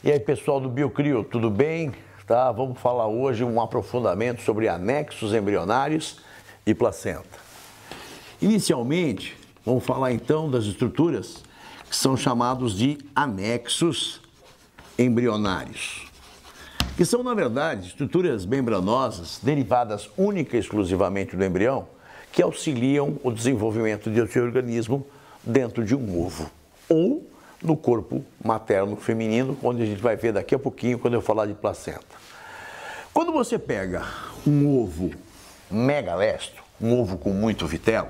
E aí, pessoal do Biocrio, tudo bem? Tá, vamos falar hoje um aprofundamento sobre anexos embrionários e placenta. Inicialmente, vamos falar então das estruturas que são chamados de anexos embrionários, que são, na verdade, estruturas membranosas derivadas única e exclusivamente do embrião, que auxiliam o desenvolvimento de seu organismo dentro de um ovo ou no corpo materno feminino, onde a gente vai ver daqui a pouquinho quando eu falar de placenta. Quando você pega um ovo megalesto, um ovo com muito vitelo,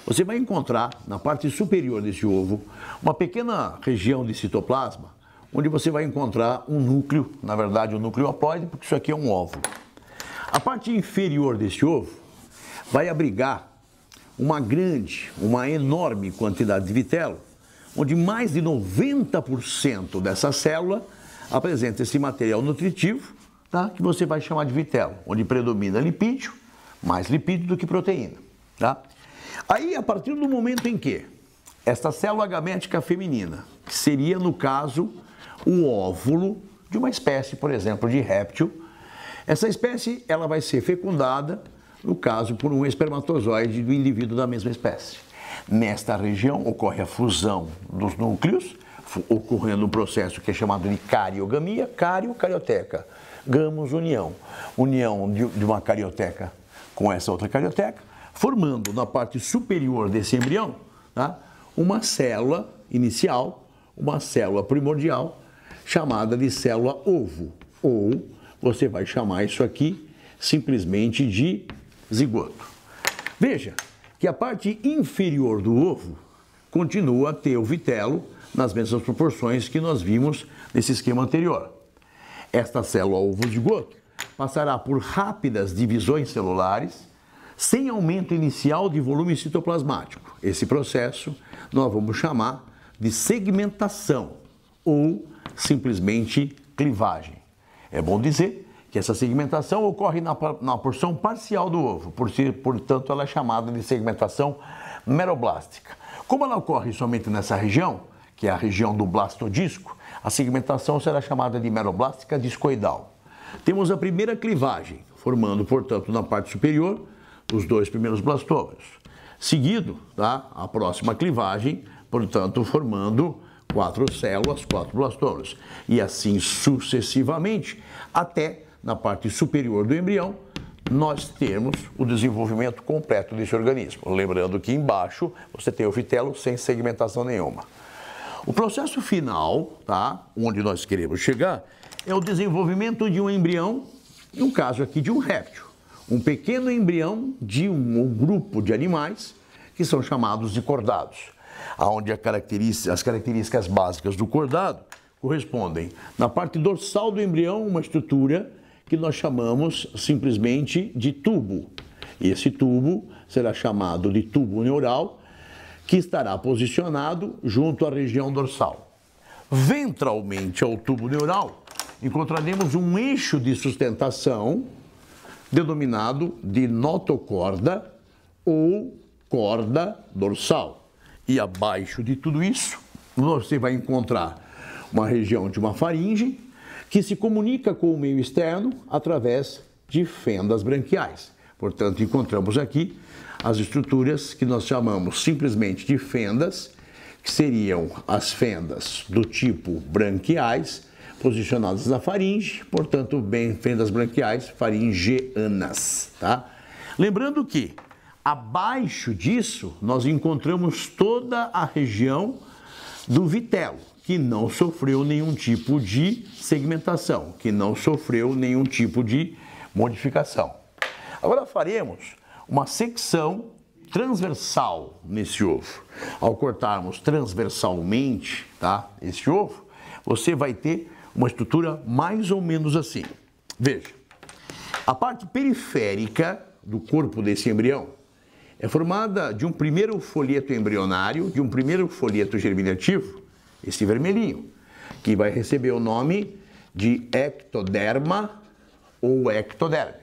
você vai encontrar na parte superior desse ovo uma pequena região de citoplasma, onde você vai encontrar um núcleo, na verdade um núcleo haploide, porque isso aqui é um óvulo. A parte inferior desse ovo vai abrigar uma enorme quantidade de vitelo, onde mais de 90% dessa célula apresenta esse material nutritivo, tá? Que você vai chamar de vitelo, onde predomina lipídio, mais lipídio do que proteína. Tá? Aí, a partir do momento em que esta célula gamética feminina, que seria, no caso, o óvulo de uma espécie, por exemplo, de réptil, essa espécie ela vai ser fecundada, no caso, por um espermatozoide do indivíduo da mesma espécie. Nesta região ocorre a fusão dos núcleos, ocorrendo um processo que é chamado de cariogamia, carioteca, gamos, união de uma carioteca com essa outra carioteca, formando na parte superior desse embrião, tá, uma célula inicial, uma célula primordial, chamada de célula ovo, ou você vai chamar isso aqui simplesmente de zigoto. Veja que a parte inferior do ovo continua a ter o vitelo nas mesmas proporções que nós vimos nesse esquema anterior. Esta célula ovo-zigoto passará por rápidas divisões celulares, sem aumento inicial de volume citoplasmático. Esse processo nós vamos chamar de segmentação ou simplesmente clivagem. É bom dizer que essa segmentação ocorre na porção parcial do ovo, portanto ela é chamada de segmentação meroblástica. Como ela ocorre somente nessa região, que é a região do blastodisco, a segmentação será chamada de meroblástica discoidal. Temos a primeira clivagem, formando, portanto, na parte superior, os dois primeiros blastômeros. Seguido, tá, a próxima clivagem, portanto, formando 4 células, 4 blastômeros. E assim sucessivamente, até na parte superior do embrião, nós temos o desenvolvimento completo desse organismo. Lembrando que embaixo você tem o vitelo sem segmentação nenhuma. O processo final, tá, onde nós queremos chegar, é o desenvolvimento de um embrião, no caso aqui de um réptil. Um pequeno embrião de um grupo de animais que são chamados de cordados, onde as características básicas do cordado correspondem, na parte dorsal do embrião, uma estrutura que nós chamamos simplesmente de tubo. Esse tubo será chamado de tubo neural, que estará posicionado junto à região dorsal. Ventralmente ao tubo neural, encontraremos um eixo de sustentação denominado de notocorda ou corda dorsal. E abaixo de tudo isso, você vai encontrar uma região de uma faringe que se comunica com o meio externo através de fendas branquiais. Portanto, encontramos aqui as estruturas que nós chamamos simplesmente de fendas, que seriam as fendas do tipo branquiais, posicionadas na faringe, portanto, bem, fendas branquiais faringeanas, tá? Lembrando que abaixo disso nós encontramos toda a região do vitelo, que não sofreu nenhum tipo de segmentação, que não sofreu nenhum tipo de modificação. Agora faremos uma secção transversal nesse ovo. Ao cortarmos transversalmente, tá, esse ovo, você vai ter uma estrutura mais ou menos assim. Veja, a parte periférica do corpo desse embrião é formada de um primeiro folheto embrionário, de um primeiro folheto germinativo, esse vermelhinho, que vai receber o nome de ectoderma ou ectoderme.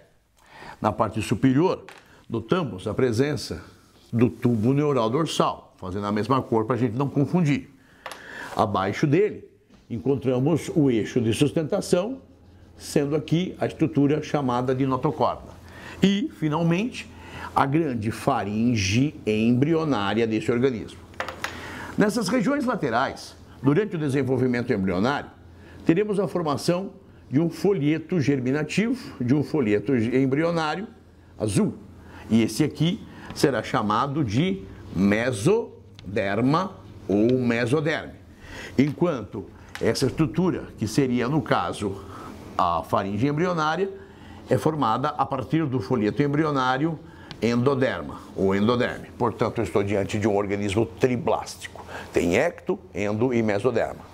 Na parte superior, notamos a presença do tubo neural dorsal, fazendo a mesma cor para a gente não confundir. Abaixo dele, encontramos o eixo de sustentação, sendo aqui a estrutura chamada de notocorda. E, finalmente, a grande faringe embrionária desse organismo. Nessas regiões laterais, durante o desenvolvimento embrionário, teremos a formação de um folheto germinativo, de um folheto embrionário azul. E esse aqui será chamado de mesoderma ou mesoderme. Enquanto essa estrutura, que seria, no caso, a faringe embrionária, é formada a partir do folheto embrionário endoderma ou endoderme. Portanto, eu estou diante de um organismo triblástico. Tem ecto, endo e mesoderma.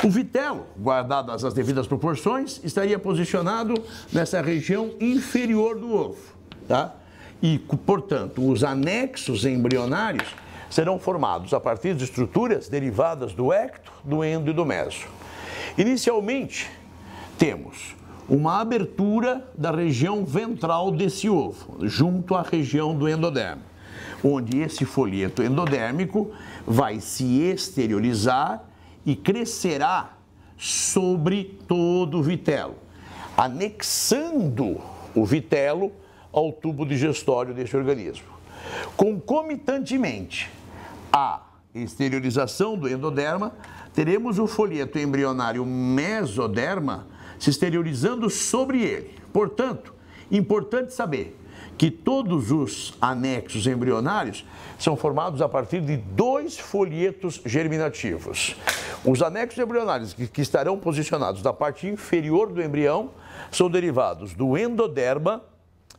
O vitelo, guardadas as devidas proporções, estaria posicionado nessa região inferior do ovo, tá? E, portanto, os anexos embrionários serão formados a partir de estruturas derivadas do ecto, do endo e do meso. Inicialmente, temos uma abertura da região ventral desse ovo, junto à região do endodermo, onde esse folheto endodérmico vai se exteriorizar e crescerá sobre todo o vitelo, anexando o vitelo ao tubo digestório desse organismo. Concomitantemente à exteriorização do endoderma, teremos o folheto embrionário mesoderma se exteriorizando sobre ele. Portanto, importante saber que todos os anexos embrionários são formados a partir de 2 folhetos germinativos. Os anexos embrionários que estarão posicionados na parte inferior do embrião são derivados do endoderma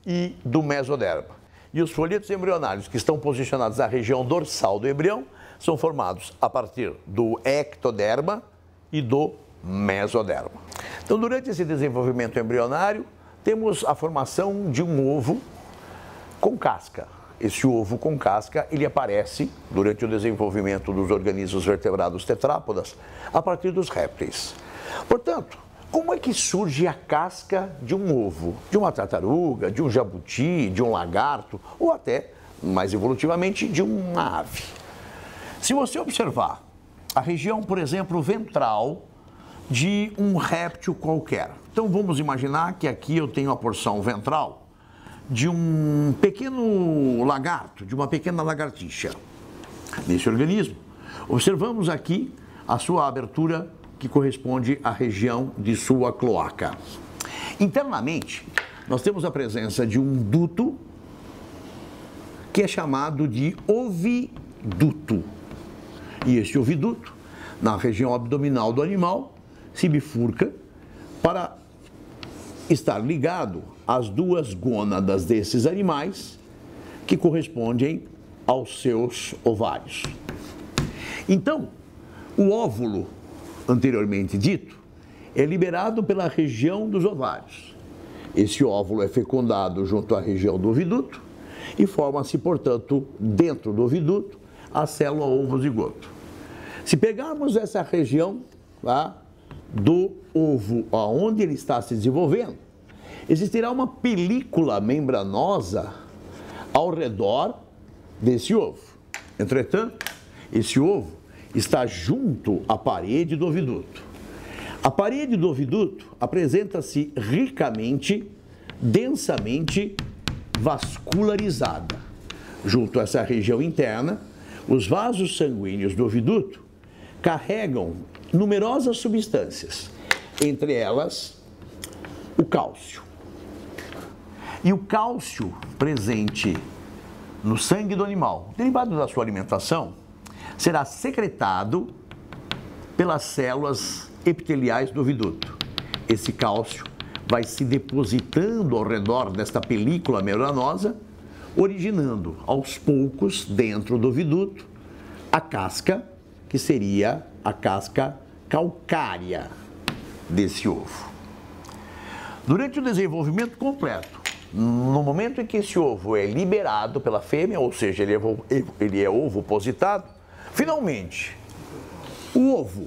e do mesoderma. E os folhetos embrionários que estão posicionados na região dorsal do embrião são formados a partir do ectoderma e do mesoderma. Então, durante esse desenvolvimento embrionário, temos a formação de um ovo com casca. Esse ovo com casca, ele aparece durante o desenvolvimento dos organismos vertebrados tetrápodas a partir dos répteis. Portanto, como é que surge a casca de um ovo? De uma tartaruga, de um jabuti, de um lagarto ou até, mais evolutivamente, de uma ave? Se você observar a região, por exemplo, ventral de um réptil qualquer. Então vamos imaginar que aqui eu tenho a porção ventral de um pequeno lagarto, de uma pequena lagartixa. Nesse organismo, observamos aqui a sua abertura que corresponde à região de sua cloaca. Internamente, nós temos a presença de um duto que é chamado de oviduto. E esse oviduto, na região abdominal do animal, se bifurca para estar ligado às 2 gônadas desses animais que correspondem aos seus ovários. Então, o óvulo, anteriormente dito, é liberado pela região dos ovários. Esse óvulo é fecundado junto à região do oviduto e forma-se, portanto, dentro do oviduto, a célula ovo-zigoto. Se pegarmos essa região, tá, do ovo, onde ele está se desenvolvendo, existirá uma película membranosa ao redor desse ovo. Entretanto, esse ovo está junto à parede do oviduto. A parede do oviduto apresenta-se ricamente, densamente vascularizada. Junto a essa região interna, os vasos sanguíneos do oviduto carregam numerosas substâncias, entre elas o cálcio. E o cálcio presente no sangue do animal, derivado da sua alimentação, será secretado pelas células epiteliais do oviduto. Esse cálcio vai se depositando ao redor desta película membranosa, originando aos poucos, dentro do oviduto, a casca, que seria a casca calcária desse ovo. Durante o desenvolvimento completo, no momento em que esse ovo é liberado pela fêmea, ou seja, ele é ovopositado, finalmente, o ovo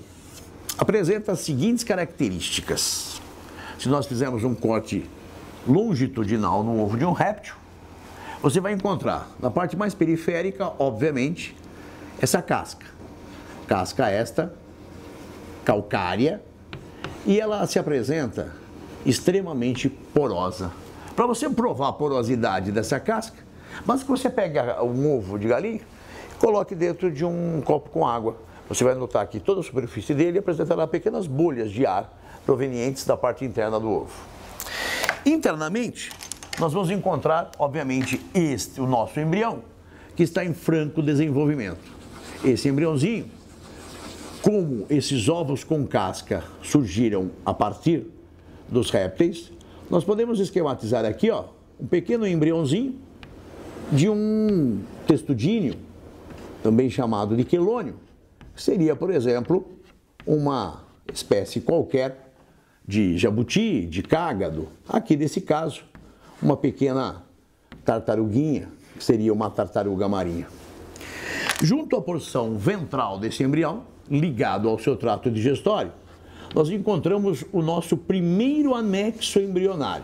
apresenta as seguintes características. Se nós fizermos um corte longitudinal no ovo de um réptil, você vai encontrar na parte mais periférica, obviamente, essa casca. Casca esta calcária e ela se apresenta extremamente porosa. Para você provar a porosidade dessa casca, basta que você pegue um ovo de galinha e coloque dentro de um copo com água. Você vai notar que toda a superfície dele apresentará pequenas bolhas de ar provenientes da parte interna do ovo. Internamente, nós vamos encontrar, obviamente, o nosso embrião, que está em franco desenvolvimento. Esse embriãozinho, como esses ovos com casca surgiram a partir dos répteis, nós podemos esquematizar aqui, ó, um pequeno embriãozinho de um testudíneo, também chamado de quelônio, que seria, por exemplo, uma espécie qualquer de jabuti, de cágado. Aqui, nesse caso, uma pequena tartaruguinha, que seria uma tartaruga marinha. Junto à porção ventral desse embrião, ligado ao seu trato digestório, nós encontramos o nosso primeiro anexo embrionário,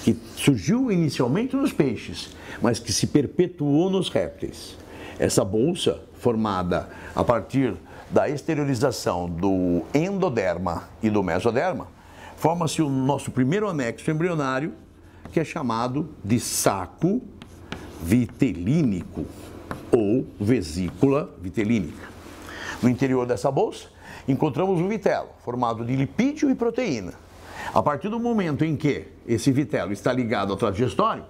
que surgiu inicialmente nos peixes, mas que se perpetuou nos répteis. Essa bolsa, formada a partir da exteriorização do endoderma e do mesoderma, forma-se o nosso primeiro anexo embrionário, que é chamado de saco vitelínico ou vesícula vitelínica. No interior dessa bolsa, encontramos o vitelo, formado de lipídio e proteína. A partir do momento em que esse vitelo está ligado ao trato digestório,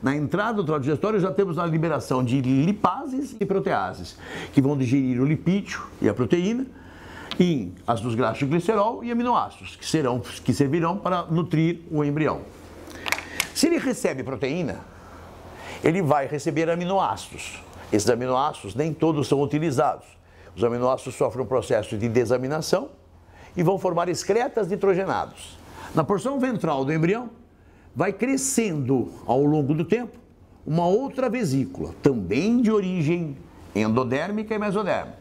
na entrada do trato digestório já temos a liberação de lipases e proteases, que vão digerir o lipídio e a proteína em ácidos graxos de glicerol e aminoácidos, que servirão para nutrir o embrião. Se ele recebe proteína, ele vai receber aminoácidos. Esses aminoácidos nem todos são utilizados. Os aminoácidos sofrem um processo de desaminação e vão formar excretas nitrogenados. Na porção ventral do embrião, vai crescendo ao longo do tempo uma outra vesícula, também de origem endodérmica e mesodérmica.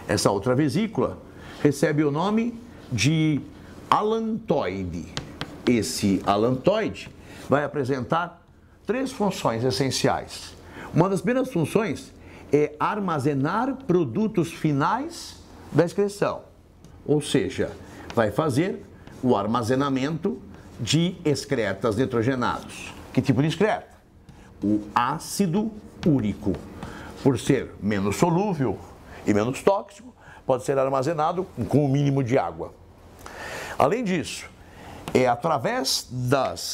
Essa outra vesícula recebe o nome de alantoide. Esse alantoide vai apresentar 3 funções essenciais. Uma das primeiras funções é armazenar produtos finais da excreção, ou seja, vai fazer o armazenamento de excretas nitrogenados. Que tipo de excreta? O ácido úrico. Por ser menos solúvel e menos tóxico, pode ser armazenado com o mínimo de água. Além disso, é através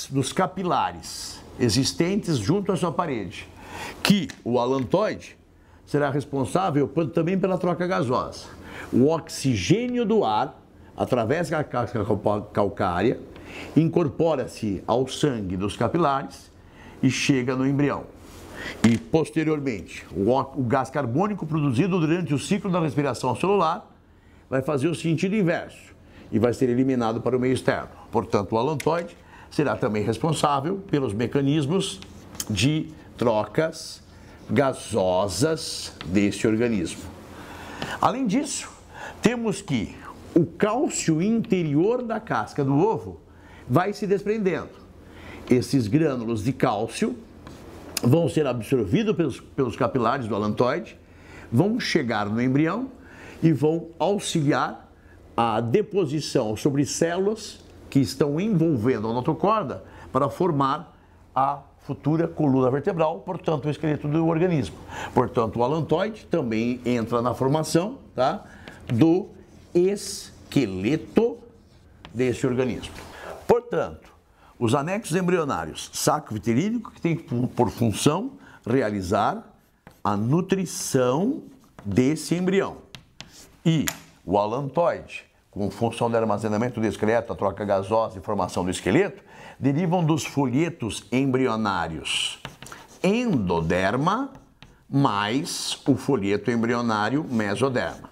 dos capilares existentes junto à sua parede que o alantoide será responsável também pela troca gasosa. O oxigênio do ar, através da casca calcária, incorpora-se ao sangue dos capilares e chega no embrião. E, posteriormente, o gás carbônico produzido durante o ciclo da respiração celular vai fazer o sentido inverso e vai ser eliminado para o meio externo. Portanto, o alantoide será também responsável pelos mecanismos de trocas gasosas desse organismo. Além disso, temos que o cálcio interior da casca do ovo vai se desprendendo. Esses grânulos de cálcio vão ser absorvidos pelos capilares do alantoide, vão chegar no embrião e vão auxiliar a deposição sobre células que estão envolvendo a notocorda para formar a futura coluna vertebral, portanto, o esqueleto do organismo. Portanto, o alantoide também entra na formação, tá, do esqueleto desse organismo. Portanto, os anexos embrionários, saco vitelínico, que tem por função realizar a nutrição desse embrião, e o alantoide, com função de armazenamento do esqueleto, a troca gasosa e formação do esqueleto, derivam dos folhetos embrionários endoderma mais o folheto embrionário mesoderma.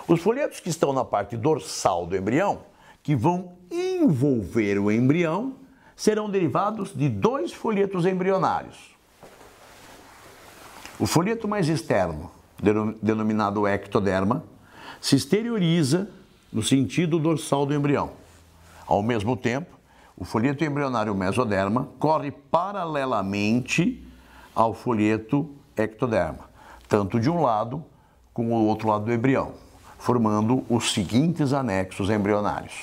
Os folhetos que estão na parte dorsal do embrião, que vão envolver o embrião, serão derivados de 2 folhetos embrionários. O folheto mais externo, denominado ectoderma, se exterioriza no sentido dorsal do embrião. Ao mesmo tempo, o folheto embrionário mesoderma corre paralelamente ao folheto ectoderma, tanto de um lado como do outro lado do embrião. formando os seguintes anexos embrionários.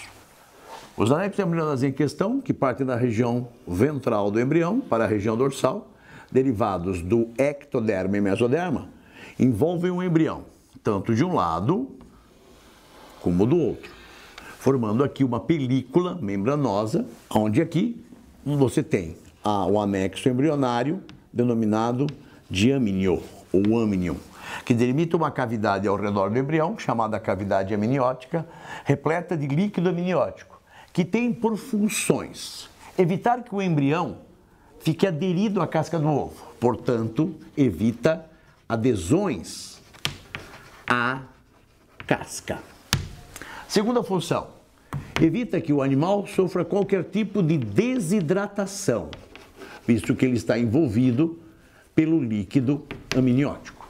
Os anexos embrionários em questão, que partem da região ventral do embrião para a região dorsal, derivados do ectoderma e mesoderma, envolvem o embrião, tanto de um lado como do outro, formando aqui uma película membranosa, onde aqui você tem o anexo embrionário, denominado diamínio, ou amnion, que delimita uma cavidade ao redor do embrião, chamada cavidade amniótica, repleta de líquido amniótico, que tem por funções evitar que o embrião fique aderido à casca do ovo, portanto, evita adesões à casca. Segunda função, evita que o animal sofra qualquer tipo de desidratação, visto que ele está envolvido pelo líquido amniótico.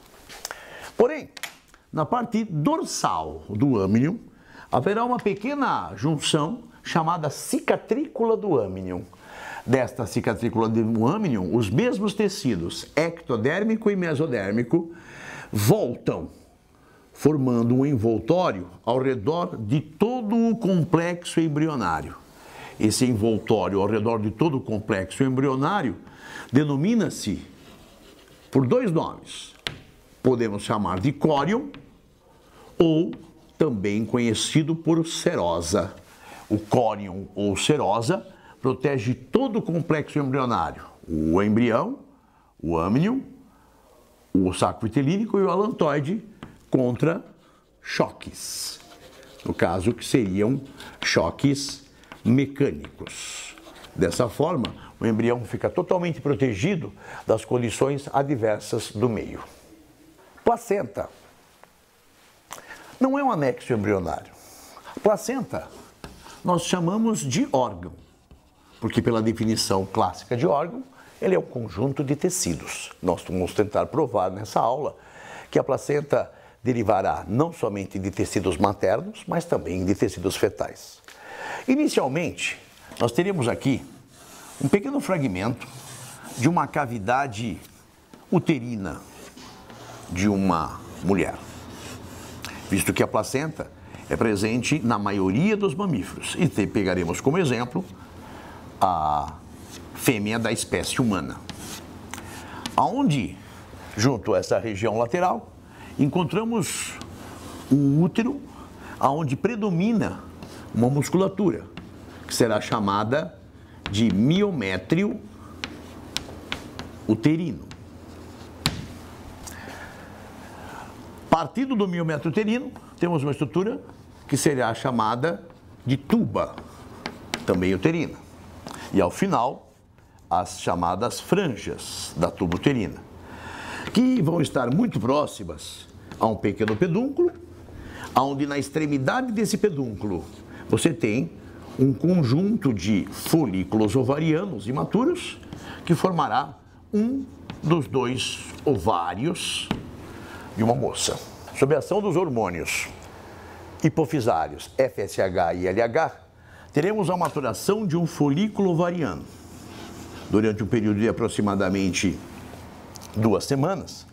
Porém, na parte dorsal do amnion, haverá uma pequena junção chamada cicatrícula do amnion. Desta cicatrícula do amnion, os mesmos tecidos ectodérmico e mesodérmico voltam, formando um envoltório ao redor de todo o complexo embrionário. Esse envoltório ao redor de todo o complexo embrionário denomina-se por dois nomes. Podemos chamar de córion ou também conhecido por serosa. O córion ou serosa protege todo o complexo embrionário, o embrião, o amnion, o saco vitelínico e o alantoide contra choques. No caso, que seriam choques mecânicos. Dessa forma, o embrião fica totalmente protegido das condições adversas do meio. Placenta não é um anexo embrionário. Placenta nós chamamos de órgão, porque pela definição clássica de órgão, ele é um conjunto de tecidos. Nós vamos tentar provar nessa aula que a placenta derivará não somente de tecidos maternos, mas também de tecidos fetais. Inicialmente, nós teremos aqui um pequeno fragmento de uma cavidade uterina de uma mulher, visto que a placenta é presente na maioria dos mamíferos. E pegaremos como exemplo a fêmea da espécie humana, aonde, junto a essa região lateral, encontramos um útero aonde predomina uma musculatura, que será chamada de miométrio uterino. Partindo do miométrio uterino, temos uma estrutura que será chamada de tuba, também uterina. E ao final, as chamadas franjas da tuba uterina, que vão estar muito próximas a um pequeno pedúnculo, onde na extremidade desse pedúnculo você tem um conjunto de folículos ovarianos imaturos que formará um dos dois ovários de uma moça. Sob a ação dos hormônios hipofisários FSH e LH, teremos a maturação de um folículo ovariano. Durante um período de aproximadamente 2 semanas,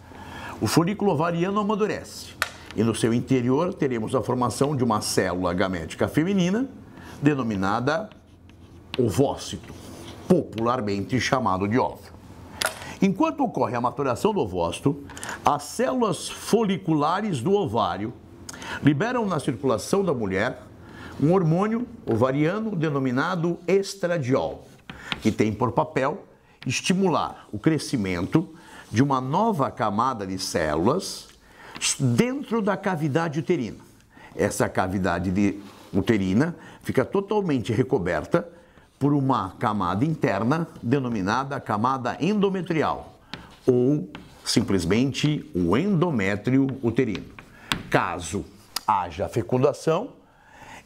o folículo ovariano amadurece e no seu interior teremos a formação de uma célula gamética feminina denominada ovócito, popularmente chamado de óvulo. Enquanto ocorre a maturação do ovócito, as células foliculares do ovário liberam na circulação da mulher um hormônio ovariano denominado estradiol, que tem por papel estimular o crescimento de uma nova camada de células dentro da cavidade uterina. Essa cavidade uterina fica totalmente recoberta por uma camada interna denominada camada endometrial, ou simplesmente o endométrio uterino. Caso haja fecundação,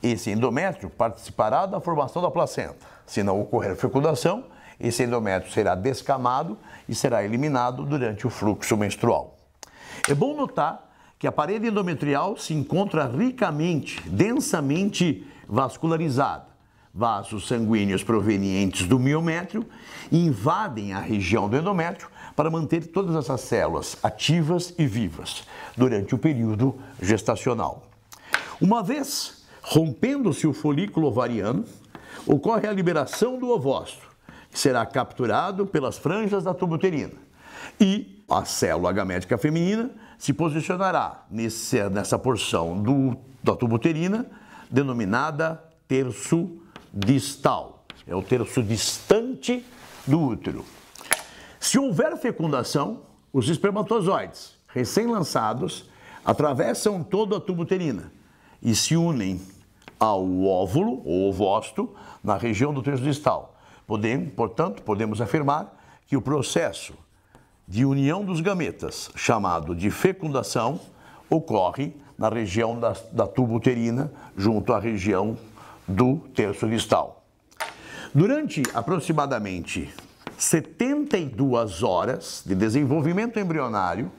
esse endométrio participará da formação da placenta. Se não ocorrer fecundação, esse endométrio será descamado e será eliminado durante o fluxo menstrual. É bom notar que a parede endometrial se encontra ricamente, densamente vascularizada. Vasos sanguíneos provenientes do miométrio invadem a região do endométrio para manter todas essas células ativas e vivas durante o período gestacional. Uma vez rompendo-se o folículo ovariano, ocorre a liberação do ovócito, que será capturado pelas franjas da tuba uterina. E a célula gamética feminina se posicionará nessa porção da tuba uterina, denominada terço distal. É o terço distante do útero. Se houver fecundação, os espermatozoides recém-lançados atravessam toda a tuba uterina e se unem ao óvulo, ou ovócito, na região do terço distal. Portanto, podemos afirmar que o processo de união dos gametas, chamado de fecundação, ocorre na região da tuba uterina, junto à região do terço distal. Durante aproximadamente 72 horas de desenvolvimento embrionário,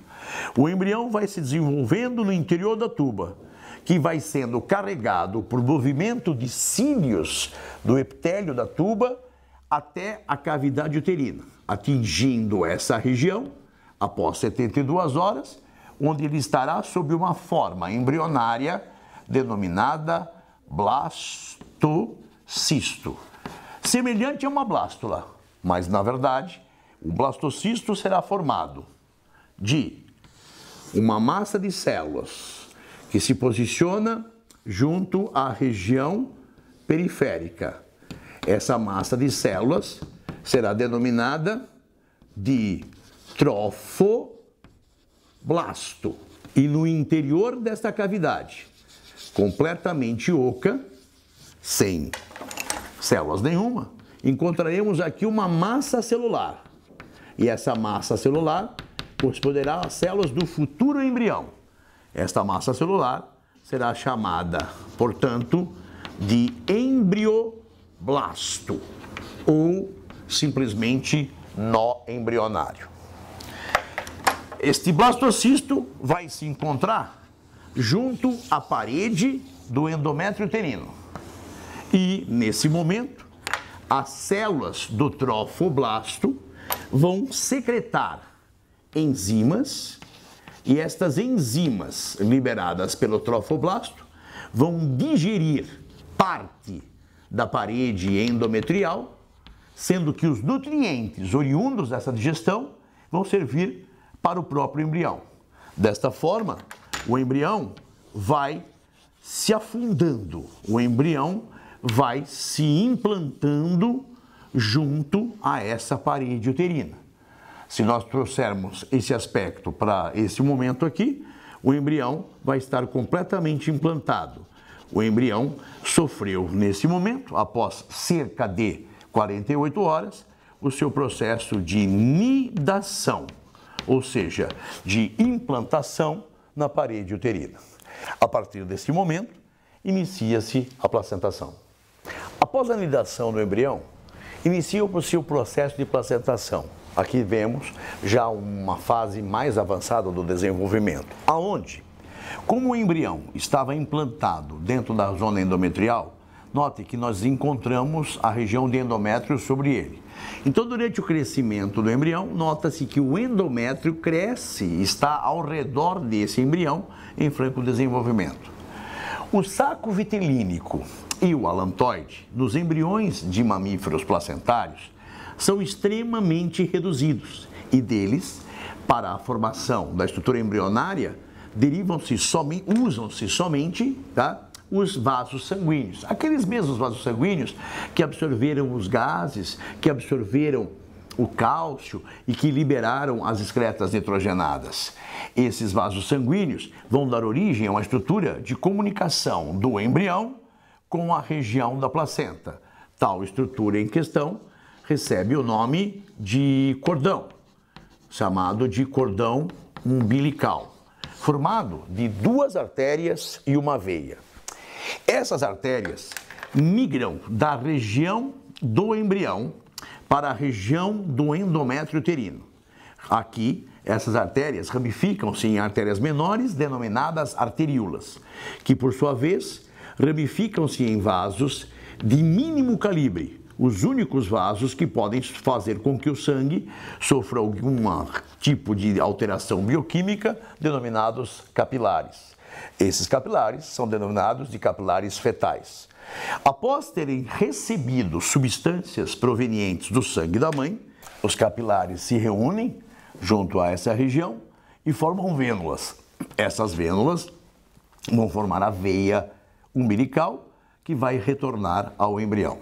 o embrião vai se desenvolvendo no interior da tuba, que vai sendo carregado por movimento de cílios do epitélio da tuba até a cavidade uterina, atingindo essa região após 72 horas, onde ele estará sob uma forma embrionária denominada blastocisto, semelhante a uma blástula, mas na verdade o blastocisto será formado de uma massa de células que se posiciona junto à região periférica. Essa massa de células será denominada de trofoblasto. E no interior desta cavidade, completamente oca, sem células nenhuma, encontraremos aqui uma massa celular. E essa massa celular corresponderá às células do futuro embrião. Esta massa celular será chamada, portanto, de embrioblasto ou simplesmente nó embrionário. Este blastocisto vai se encontrar junto à parede do endométrio uterino. E, nesse momento, as células do trofoblasto vão secretar enzimas e estas enzimas liberadas pelo trofoblasto vão digerir parte da parede endometrial, sendo que os nutrientes oriundos dessa digestão vão servir para o próprio embrião. Desta forma, o embrião vai se afundando, o embrião vai se implantando junto a essa parede uterina. Se nós trouxermos esse aspecto para esse momento aqui, o embrião vai estar completamente implantado. O embrião sofreu, nesse momento, após cerca de 48 horas, o seu processo de nidação, ou seja, de implantação na parede uterina. A partir desse momento, inicia-se a placentação. Após a nidação do embrião, inicia-se o processo de placentação. Aqui vemos já uma fase mais avançada do desenvolvimento, aonde, como o embrião estava implantado dentro da zona endometrial, note que nós encontramos a região de endométrio sobre ele. Então, durante o crescimento do embrião, nota-se que o endométrio cresce, está ao redor desse embrião em franco desenvolvimento. O saco vitelínico e o alantoide, nos embriões de mamíferos placentários, são extremamente reduzidos e deles, para a formação da estrutura embrionária, usam-se somente os vasos sanguíneos. Aqueles mesmos vasos sanguíneos que absorveram os gases, que absorveram o cálcio e que liberaram as excretas nitrogenadas. Esses vasos sanguíneos vão dar origem a uma estrutura de comunicação do embrião com a região da placenta. Tal estrutura em questão recebe o nome de cordão, chamado de cordão umbilical, formado de duas artérias e uma veia. Essas artérias migram da região do embrião para a região do endométrio uterino. Aqui, essas artérias ramificam-se em artérias menores, denominadas arteríolas, que, por sua vez, ramificam-se em vasos de mínimo calibre, os únicos vasos que podem fazer com que o sangue sofra algum tipo de alteração bioquímica, denominados capilares. Esses capilares são denominados de capilares fetais. Após terem recebido substâncias provenientes do sangue da mãe, os capilares se reúnem junto a essa região e formam vênulas. Essas vênulas vão formar a veia umbilical que vai retornar ao embrião.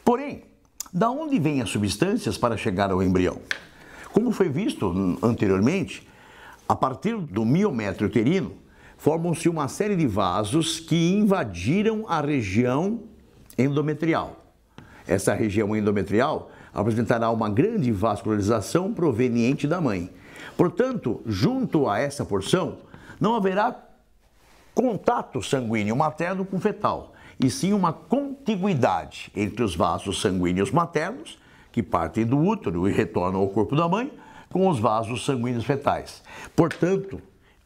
Porém, da onde vêm as substâncias para chegar ao embrião? Como foi visto anteriormente, a partir do miométrio uterino, formam-se uma série de vasos que invadiram a região endometrial. Essa região endometrial apresentará uma grande vascularização proveniente da mãe. Portanto, junto a essa porção, não haverá contato sanguíneo materno com fetal, e sim uma contiguidade entre os vasos sanguíneos maternos, que partem do útero e retornam ao corpo da mãe, com os vasos sanguíneos fetais. Portanto,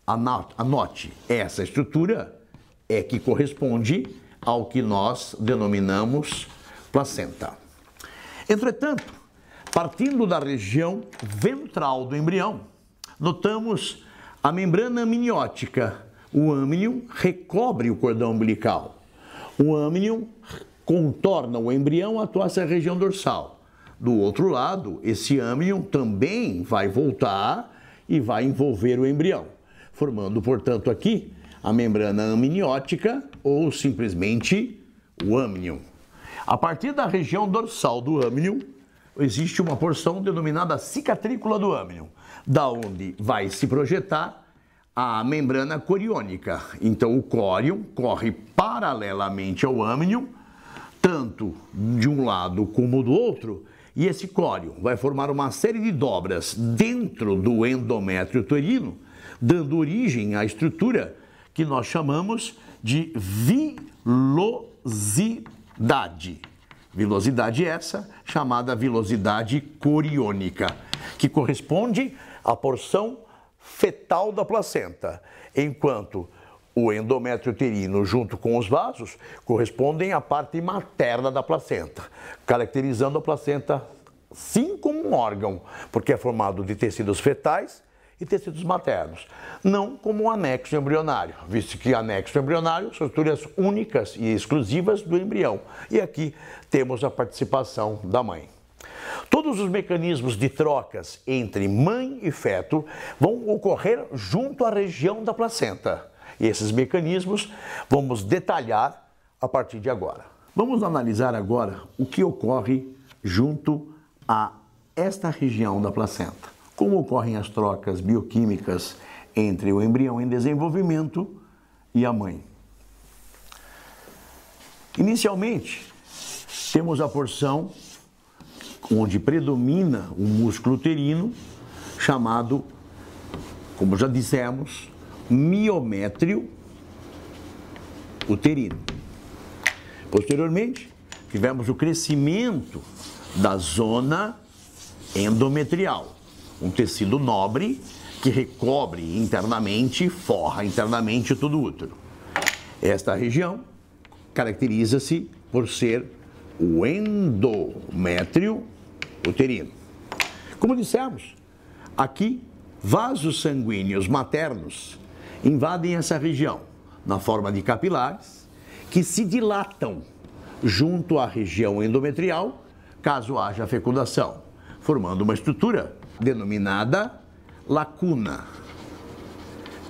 anote, essa estrutura é que corresponde ao que nós denominamos placenta. Entretanto, partindo da região ventral do embrião, notamos a membrana amniótica. O âmnion recobre o cordão umbilical. O âmnion contorna o embrião até essa região dorsal. Do outro lado, esse âmnion também vai voltar e vai envolver o embrião, formando, portanto, aqui a membrana amniótica ou simplesmente o âmnion. A partir da região dorsal do âmnion, existe uma porção denominada cicatrícula do âmnion, da onde vai se projetar a membrana coriônica. Então, o córion corre paralelamente ao âmnion, tanto de um lado como do outro, e esse córion vai formar uma série de dobras dentro do endométrio uterino, dando origem à estrutura que nós chamamos de vilosidade. Vilosidade essa chamada vilosidade coriônica, que corresponde à porção fetal da placenta, enquanto o endométrio uterino, junto com os vasos, correspondem à parte materna da placenta, caracterizando a placenta sim como um órgão, porque é formado de tecidos fetais e tecidos maternos, não como um anexo embrionário, visto que anexo embrionário são estruturas únicas e exclusivas do embrião. E aqui temos a participação da mãe. Todos os mecanismos de trocas entre mãe e feto vão ocorrer junto à região da placenta. E esses mecanismos vamos detalhar a partir de agora. Vamos analisar agora o que ocorre junto a esta região da placenta. Como ocorrem as trocas bioquímicas entre o embrião em desenvolvimento e a mãe. Inicialmente, temos a porção onde predomina o músculo uterino, chamado, como já dissemos, miométrio uterino. Posteriormente, tivemos o crescimento da zona endometrial, um tecido nobre que recobre internamente, forra internamente todo o útero. Esta região caracteriza-se por ser o endométrio uterino. Como dissemos, aqui vasos sanguíneos maternos invadem essa região na forma de capilares que se dilatam junto à região endometrial caso haja fecundação, formando uma estrutura denominada lacuna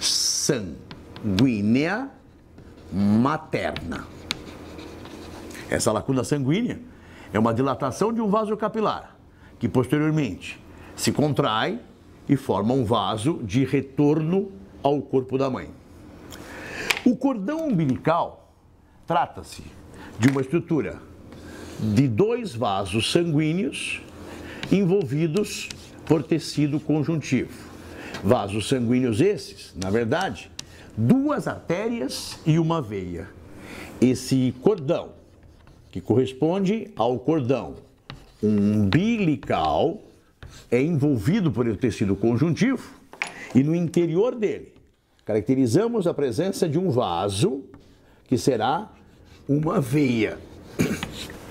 sanguínea materna. Essa lacuna sanguínea é uma dilatação de um vaso capilar, que posteriormente se contrai e forma um vaso de retorno ao corpo da mãe. O cordão umbilical trata-se de uma estrutura de dois vasos sanguíneos envolvidos por tecido conjuntivo. Vasos sanguíneos esses, na verdade, duas artérias e uma veia. Esse cordão, que corresponde ao cordão umbilical, é envolvido por um tecido conjuntivo e no interior dele caracterizamos a presença de um vaso que será uma veia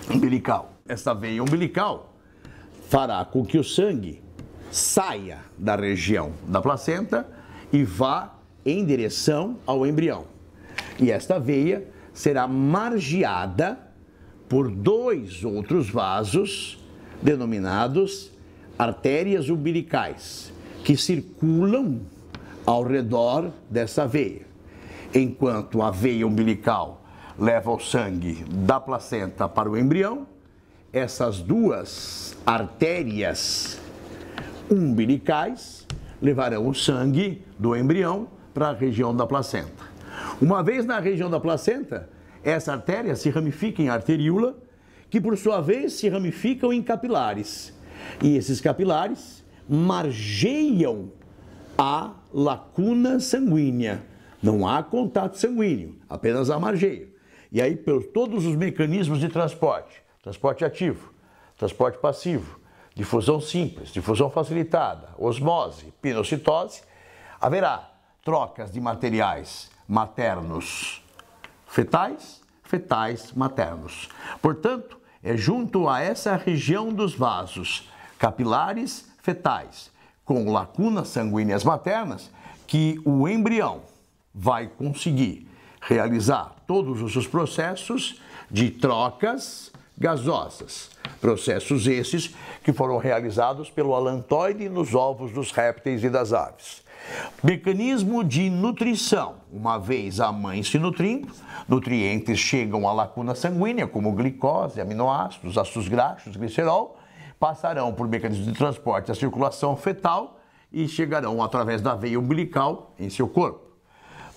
umbilical. Essa veia umbilical fará com que o sangue saia da região da placenta e vá em direção ao embrião. E esta veia será margeada por dois outros vasos, denominados artérias umbilicais, que circulam ao redor dessa veia. Enquanto a veia umbilical leva o sangue da placenta para o embrião, essas duas artérias umbilicais levarão o sangue do embrião para a região da placenta. Uma vez na região da placenta, essa artéria se ramifica em arteríola, que por sua vez se ramificam em capilares. E esses capilares margeiam a lacuna sanguínea. Não há contato sanguíneo, apenas a margeio. E aí, por todos os mecanismos de transporte, transporte ativo, transporte passivo, difusão simples, difusão facilitada, osmose, pinocitose, haverá trocas de materiais maternos fetais, fetais maternos. Portanto, é junto a essa região dos vasos capilares fetais com lacunas sanguíneas maternas que o embrião vai conseguir realizar todos os seus processos de trocas gasosas. Processos esses que foram realizados pelo alantoide nos ovos dos répteis e das aves. Mecanismo de nutrição. Uma vez a mãe se nutrindo, nutrientes chegam à lacuna sanguínea, como glicose, aminoácidos, ácidos graxos, glicerol, passarão por mecanismo de transporte à circulação fetal e chegarão através da veia umbilical em seu corpo.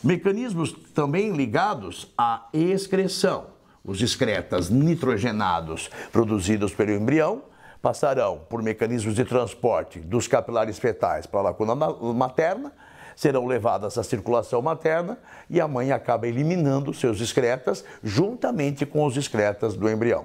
Mecanismos também ligados à excreção. Os excretas nitrogenados produzidos pelo embrião passarão por mecanismos de transporte dos capilares fetais para a lacuna materna, serão levadas à circulação materna e a mãe acaba eliminando seus excretas juntamente com os excretas do embrião.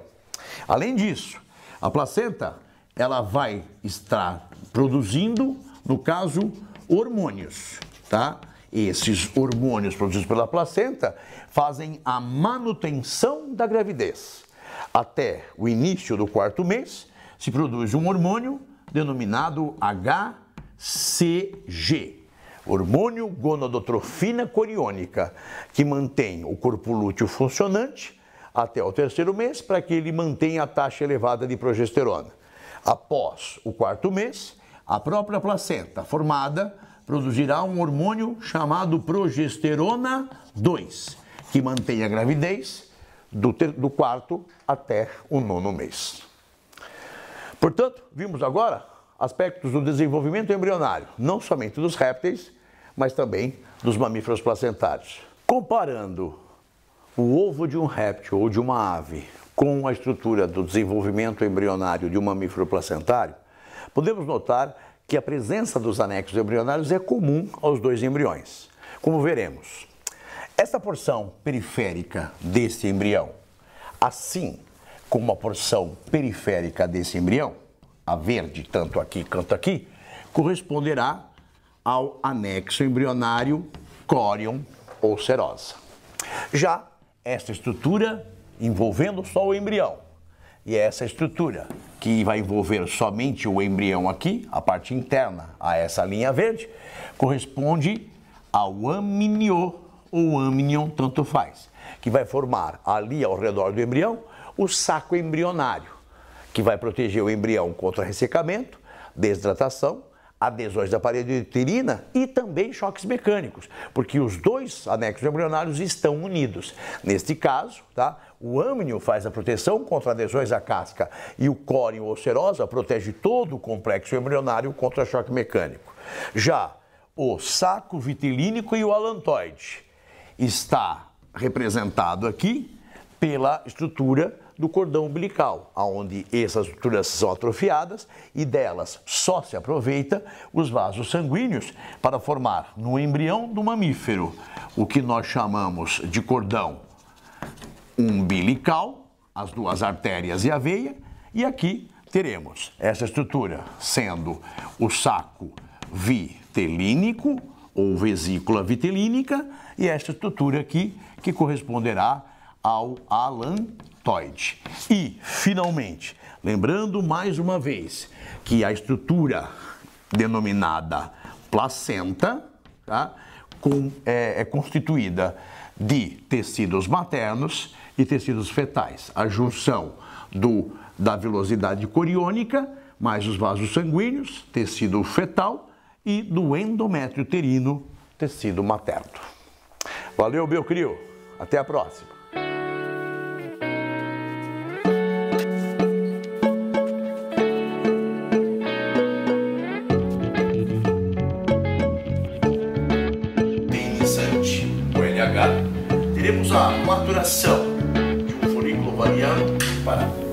Além disso, a placenta ela vai estar produzindo, no caso, hormônios, tá? Esses hormônios produzidos pela placenta fazem a manutenção da gravidez. Até o início do quarto mês, se produz um hormônio denominado HCG, hormônio gonadotrofina coriônica, que mantém o corpo lúteo funcionante até o terceiro mês para que ele mantenha a taxa elevada de progesterona. Após o quarto mês, a própria placenta formada produzirá um hormônio chamado progesterona 2, que mantém a gravidez do quarto até o nono mês. Portanto, vimos agora aspectos do desenvolvimento embrionário, não somente dos répteis, mas também dos mamíferos placentários. Comparando o ovo de um réptil ou de uma ave com a estrutura do desenvolvimento embrionário de um mamífero placentário, podemos notar que a presença dos anexos embrionários é comum aos dois embriões. Como veremos, esta porção periférica desse embrião, assim como a porção periférica desse embrião, a verde, tanto aqui quanto aqui, corresponderá ao anexo embrionário córion ou serosa. Já esta estrutura envolvendo só o embrião, e essa estrutura que vai envolver somente o embrião aqui, a parte interna a essa linha verde, corresponde ao amniô ou amnion, tanto faz, que vai formar ali ao redor do embrião o saco embrionário, que vai proteger o embrião contra ressecamento, desidratação, adesões da parede uterina e também choques mecânicos, porque os dois anexos embrionários estão unidos. Neste caso, tá, o amnio faz a proteção contra adesões à casca e o córion ou serosa protege todo o complexo embrionário contra choque mecânico. Já o saco vitilínico e o alantoide está representado aqui pela estrutura do cordão umbilical, onde essas estruturas são atrofiadas e delas só se aproveita os vasos sanguíneos para formar no embrião do mamífero o que nós chamamos de cordão umbilical, as duas artérias e a veia, e aqui teremos essa estrutura sendo o saco vitelínico ou vesícula vitelínica e esta estrutura aqui que corresponderá ao alantoide. E, finalmente, lembrando mais uma vez que a estrutura denominada placenta, tá, é constituída de tecidos maternos e tecidos fetais. A junção da velocidade coriônica, mais os vasos sanguíneos, tecido fetal, e do endométrio uterino, tecido materno. Valeu, Belcrio. Até a próxima. O LH, teremos a maturação de um folículo ovariano para